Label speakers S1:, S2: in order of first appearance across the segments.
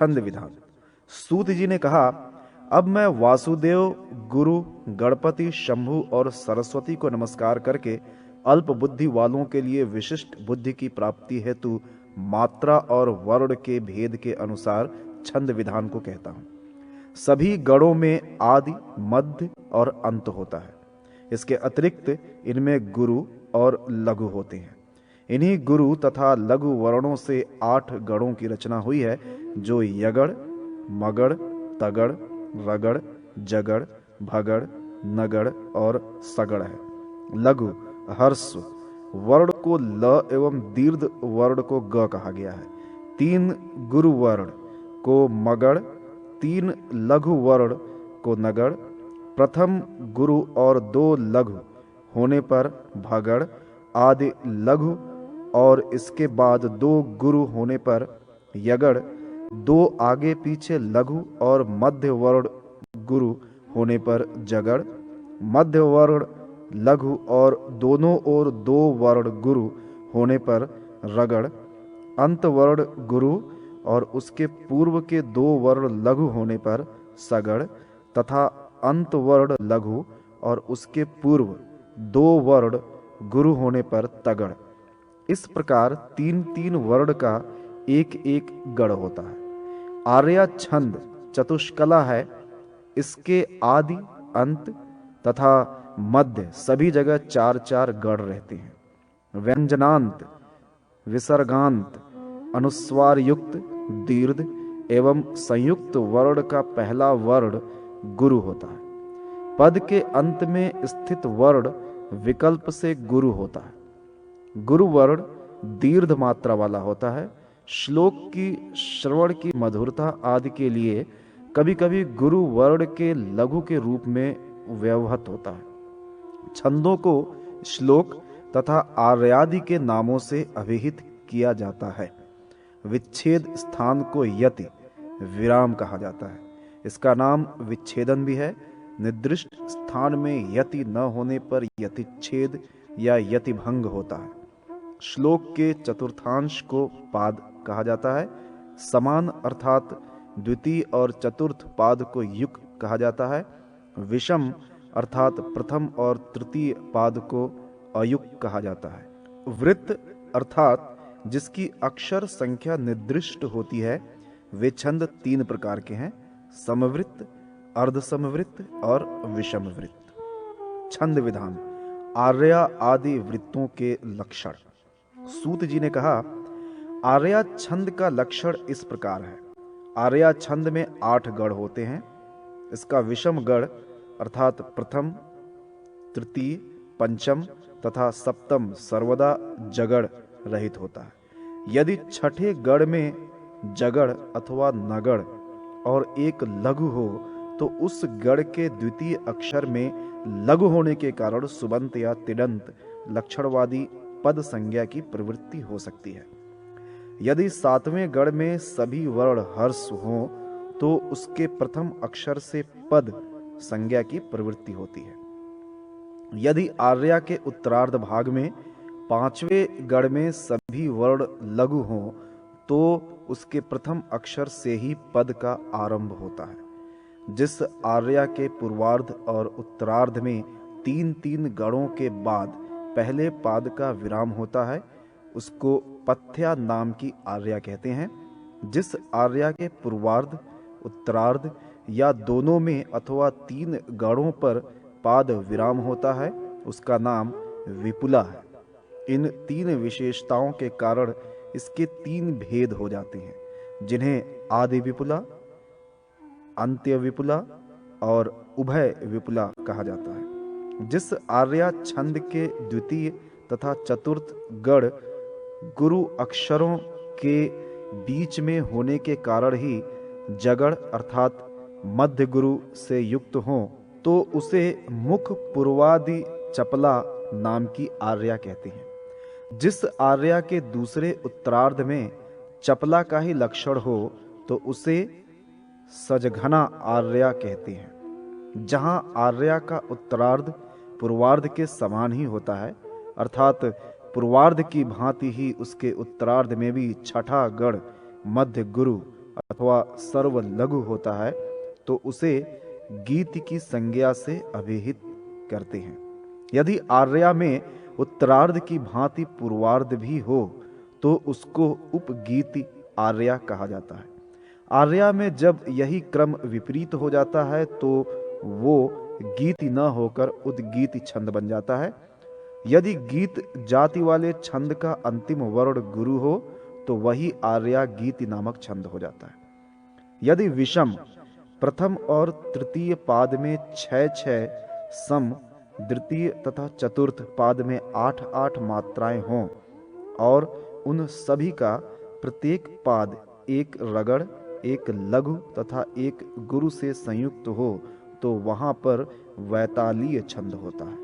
S1: छंद विधान। सूत जी ने कहा, अब मैं वासुदेव, गुरु, गणपति, शंभु और सरस्वती को नमस्कार करके अल्प बुद्धि वालों के लिए विशिष्ट बुद्धि की प्राप्ति हेतु मात्रा और वर्ण के भेद के अनुसार छंद विधान को कहता हूं। सभी गणों में आदि, मध्य और अंत होता है। इसके अतिरिक्त इनमें गुरु और लघु होते हैं। इन्हीं गुरु तथा लघु वर्णों से 8 गणों की रचना हुई है, जो यगड़, मगड़, तगड़, रगड़, जगड़, भगड़, नगड़ और सगड़ है। लघु हर्ष वर्ण को ल एवं दीर्घ वर्ण को ग कहा गया है। 3 गुरु वर्ण को मगड़, 3 लघु वर्ण को नगड़, प्रथम गुरु और 2 लघु होने पर भगड़ आदि लघु, और इसके बाद 2 गुरु होने पर यगड़, 2 आगे पीछे लघु और मध्य वर्ण गुरु होने पर जगड़, मध्य वर्ण लघु और दोनों ओर 2 वर्ण गुरु होने पर रगड़, अंत वर्ण गुरु और उसके पूर्व के 2 वर्ण लघु होने पर सगड़ तथा अंत वर्ण लघु और उसके पूर्व 2 वर्ण गुरु होने पर तगड़। इस प्रकार 3-3 वर्ण का एक एक गण होता है। आर्या छंद चतुष्कला है। इसके आदि, अंत तथा मध्य सभी जगह 4-4 गण रहते हैं। व्यंजनांत, विसर्गांत, अनुस्वार युक्त, दीर्घ एवं संयुक्त वर्ण का पहला वर्ण गुरु होता है। पद के अंत में स्थित वर्ण विकल्प से गुरु होता है। गुरु वर्ण दीर्घ मात्रा वाला होता है। श्लोक की श्रवण की मधुरता आदि के लिए कभी कभी गुरु वर्ण के लघु के रूप में व्यवहृत होता है। छंदों को श्लोक तथा आर्यादि के नामों से अभिहित किया जाता है। विच्छेद स्थान को यति, विराम कहा जाता है। इसका नाम विच्छेदन भी है। निर्दिष्ट स्थान में यति न होने पर यतिच्छेद या यतिभंग होता है। श्लोक के चतुर्थांश को पाद कहा जाता है। समान अर्थात द्वितीय और चतुर्थ पाद को युग कहा जाता है। विषम अर्थात प्रथम और तृतीय पाद को अयुग कहा जाता है। वृत्त अर्थात जिसकी अक्षर संख्या निर्दिष्ट होती है। वे छंद 3 प्रकार के हैं: समवृत्त, अर्ध समवृत्त और विषम वृत्त। छंद विधान। आर्या आदि वृत्तों के लक्षण। सूत जी ने कहा, आर्या छंद का लक्षण इस प्रकार है। आर्या छंद में 8 गण होते हैं। इसका विषम गण अर्थात प्रथम, तृतीय, पंचम तथा सप्तम सर्वदा जगड़ रहित होता है। यदि छठे गण में जगड़ अथवा नगड़ और एक लघु हो तो उस गण के द्वितीय अक्षर में लघु होने के कारण सुबंत या तिडंत लक्षणवादी पद संज्ञा की प्रवृत्ति हो सकती है। यदि 7वें गण में सभी वर्ण हर्ष हो तो उसके प्रथम अक्षर से पद संज्ञा की प्रवृत्ति होती है। यदि आर्या के उत्तरार्ध भाग में 5वें गण में सभी वर्ण लघु हो तो उसके प्रथम अक्षर से ही पद का आरंभ होता है। जिस आर्या के पूर्वार्ध और उत्तरार्ध में 3-3 गणों के बाद पहले पाद का विराम होता है उसको पथ्या नाम की आर्या कहते हैं। जिस आर्या के पूर्वार्ध, उत्तरार्ध या दोनों में अथवा 3 गणों पर पाद विराम होता है उसका नाम विपुला है। इन 3 विशेषताओं के कारण इसके 3 भेद हो जाते हैं, जिन्हें आदि विपुला, अंत्य विपुला और उभय विपुला कहा जाता है। जिस आर्या छंद के द्वितीय तथा चतुर्थ गण गुरु अक्षरों के बीच में होने के कारण ही जगड़ अर्थात मध्य गुरु से युक्त हो तो उसे मुख पूर्वादि चपला नाम की आर्या कहते हैं। जिस आर्या के दूसरे उत्तरार्ध में चपला का ही लक्षण हो तो उसे सजघना आर्या कहते हैं। जहां आर्या का उत्तरार्ध पूर्वार्ध के समान ही होता है अर्थात पूर्वार्ध की भांति ही उसके उत्तरार्ध में भी छठा गण मध्य गुरु अथवा सर्व लघु होता है तो उसे गीत की संज्ञा से अभिहित करते हैं। यदि आर्या में उत्तरार्ध की भांति पूर्वार्ध भी हो तो उसको उपगीति आर्या कहा जाता है। आर्या में जब यही क्रम विपरीत हो जाता है तो वो गीति न होकर उद्गीति छंद बन जाता है। यदि गीत जाति वाले छंद का अंतिम वर्ण गुरु हो तो वही आर्या गीति नामक छंद हो जाता है। यदि विषम प्रथम और तृतीय पाद में 6-6 सम, द्वितीय तथा चतुर्थ पाद में 8-8 मात्राएं हों और उन सभी का प्रत्येक पाद एक रगड़, एक लघु तथा एक गुरु से संयुक्त हो तो वहां पर वैतालीय छंद होता है।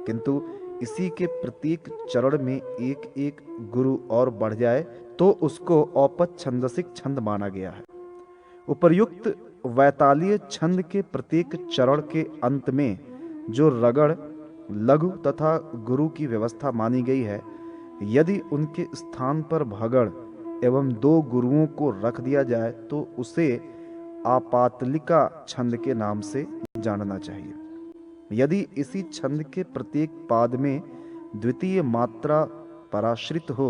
S1: किंतु इसी के प्रत्येक चरण में एक एक गुरु और बढ़ जाए तो उसको औपथ छंदसिक छंद माना गया है। उपर्युक्त वैतालीय छंद के प्रत्येक चरण के अंत में जो रगड़, लघु तथा गुरु की व्यवस्था मानी गई है, यदि उनके स्थान पर भगड़ एवं 2 गुरुओं को रख दिया जाए तो उसे आपातलिका छंद के नाम से जानना चाहिए। यदि इसी छंद के प्रत्येक पाद में द्वितीय मात्रा पराश्रित हो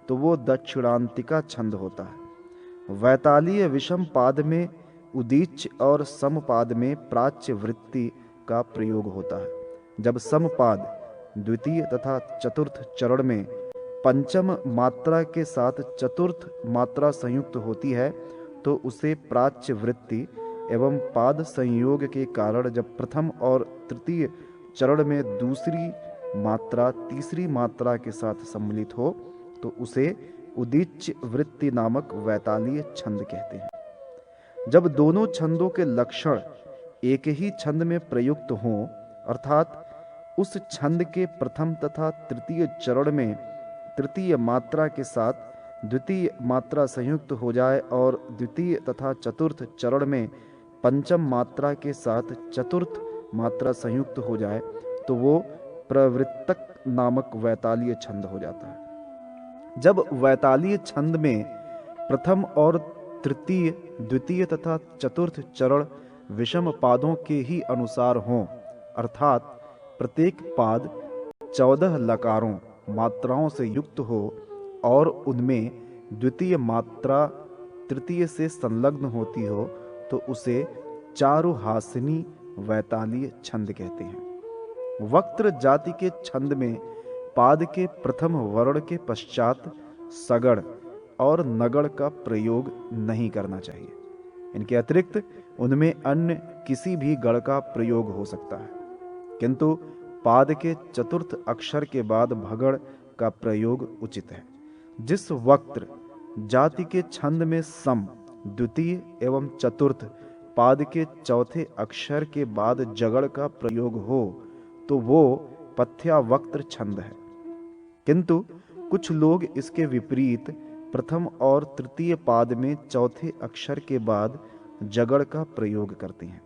S1: तो वो दक्षिणांतिका छंद होता है। वैतालीय विषम पाद में उदीच्य और समपाद में प्राच्य वृत्ति का प्रयोग होता है। जब समपाद द्वितीय तथा चतुर्थ चरण में पंचम मात्रा के साथ चतुर्थ मात्रा संयुक्त होती है तो उसे प्राच्य वृत्ति एवं पाद संयोग के कारण जब प्रथम और तृतीय चरण में दूसरी मात्रा तीसरी मात्रा के साथ सम्मिलित हो तो उसे उदीच्य वृत्ति नामक वैतालीय छंद कहते हैं। जब दोनों छंदों के लक्षण एक ही छंद में प्रयुक्त हों, अर्थात उस छंद के प्रथम तथा तृतीय चरण में तृतीय मात्रा के साथ द्वितीय मात्रा संयुक्त हो जाए और द्वितीय तथा चतुर्थ चरण में पंचम मात्रा के साथ चतुर्थ मात्रा संयुक्त हो जाए तो वो प्रवृत्तक नामक वैतालीय छंद हो जाता है। जब वैतालीय छंद में प्रथम और तृतीय, द्वितीय तथा चतुर्थ चरण विषम पादों के ही अनुसार हों, अर्थात प्रत्येक पाद 14 लकारों मात्राओं से युक्त हो और उनमें द्वितीय मात्रा तृतीय से संलग्न होती हो तो उसे चारुहासिनी वैतालीय छंद कहते हैं। वक्त्र जाति के छंद में पाद के प्रथम वर्ण के पश्चात सगड़ और नगड़ का प्रयोग नहीं करना चाहिए। इनके अतिरिक्त उनमें अन्य किसी भी गढ़ का प्रयोग हो सकता है, किंतु पाद के चतुर्थ अक्षर के बाद भगड़ का प्रयोग उचित है। जिस वक्त्र जाति के छंद में सम, द्वितीय एवं चतुर्थ पाद के चौथे अक्षर के बाद जगड़ का प्रयोग हो तो वो पथ्या वक्त्र छंद है। किंतु कुछ लोग इसके विपरीत प्रथम और तृतीय पाद में चौथे अक्षर के बाद जगड़ का प्रयोग करते हैं।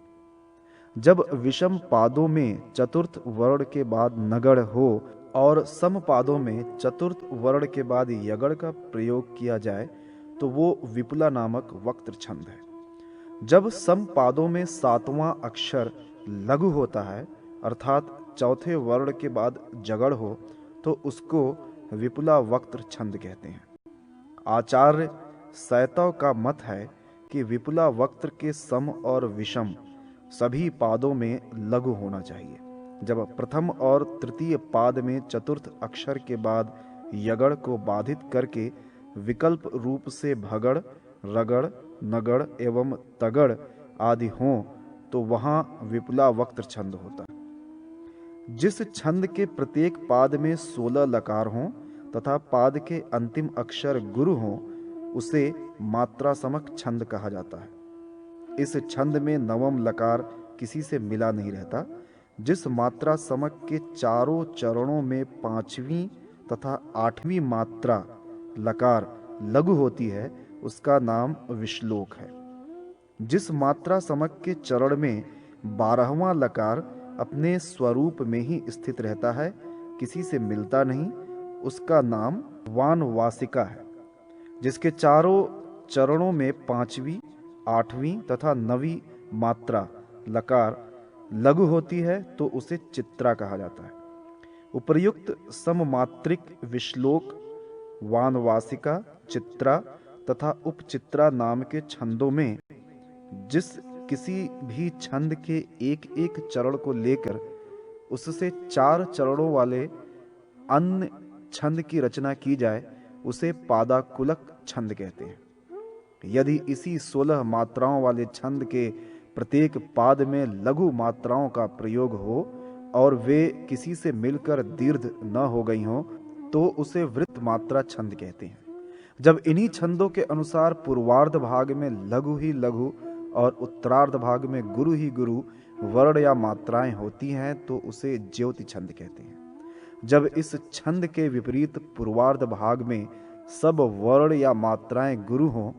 S1: जब विषम पादों में चतुर्थ वर्ण के बाद नगड़ हो और सम पादों में चतुर्थ वर्ण के बाद यगड़ का प्रयोग किया जाए तो वो विपुला नामक वक्त्र छंद है। जब सम पादों में 7वां अक्षर लघु होता है, अर्थात चौथे वर्ण के बाद जगड़ हो तो उसको विपुला वक्त्र छंद कहते हैं। आचार्य सैतव का मत है कि विपुला वक्त्र के सम और विषम सभी पादों में लघु होना चाहिए। जब प्रथम और तृतीय पाद में चतुर्थ अक्षर के बाद यगड़ को बाधित करके विकल्प रूप से भगड़, रगड़, नगड़ एवं तगड़ आदि हों तो वहां विपुला वक्त्र छंद होता है। जिस छंद के प्रत्येक पाद में 16 लकार हों तथा पाद के अंतिम अक्षर गुरु हों उसे मात्रा समक छंद कहा जाता है। इस छंद में नवम लकार किसी से मिला नहीं रहता। जिस मात्रा समक के चारों चरणों में 5वीं तथा 8वीं मात्रा लकार लघु होती है उसका नाम विश्लोक है। जिस मात्रा समक के चरण में 12वां लकार अपने स्वरूप में ही स्थित रहता है, किसी से मिलता नहीं, उसका नाम वानवासिका है। जिसके चारों चरणों में 5वीं, 8वीं तथा 9वीं मात्रा लकार लघु होती है तो उसे चित्रा कहा जाता है। उपर्युक्त सममात्रिक विश्लोक, वानवासिका, चित्रा तथा उपचित्रा नाम के छंदों में जिस किसी भी छंद के एक एक चरण को लेकर उससे 4 चरणों वाले अन्य छंद की रचना की जाए उसे पादाकुलक छंद कहते हैं। यदि इसी 16 मात्राओं वाले छंद के प्रत्येक पाद में लघु मात्राओं का प्रयोग हो और वे किसी से मिलकर दीर्घ न हो गई हों तो उसे वृत्त मात्रा छंद कहते हैं। जब इन्हीं छंदों के अनुसार पूर्वार्ध भाग में लघु ही लघु और उत्तरार्ध भाग में गुरु ही गुरु वर्ण या मात्राएं होती हैं तो उसे ज्योति छंद कहते हैं। जब इस छंद के विपरीत पूर्वार्ध भाग में सब वर्ण या मात्राएं गुरु हों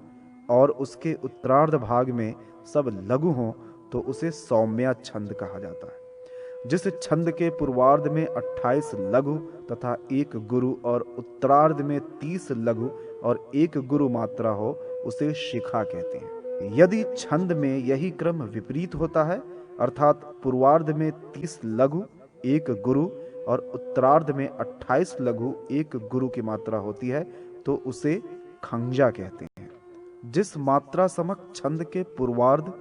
S1: और उसके उत्तरार्ध भाग में सब लघु हों तो उसे सौम्या छंद कहा जाता है। जिस छंद के पूर्वार्ध में 28 लघु तथा 1 गुरु और उत्तरार्ध में 30 लघु और 1 गुरु मात्रा हो उसे शिखा कहते हैं। यदि छंद में यही क्रम विपरीत होता है अर्थात पूर्वार्ध में 30 लघु 1 गुरु और उत्तरार्ध में 28 लघु 1 गुरु की मात्रा होती है तो उसे खंजा कहते हैं। जिस मात्रा समक छंद के पूर्वार्ध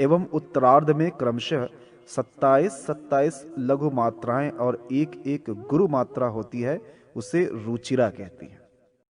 S1: एवं उत्तरार्ध में क्रमशः 27 लघु मात्राएं और 1 गुरु मात्रा होती है उसे रुचिरा कहती है।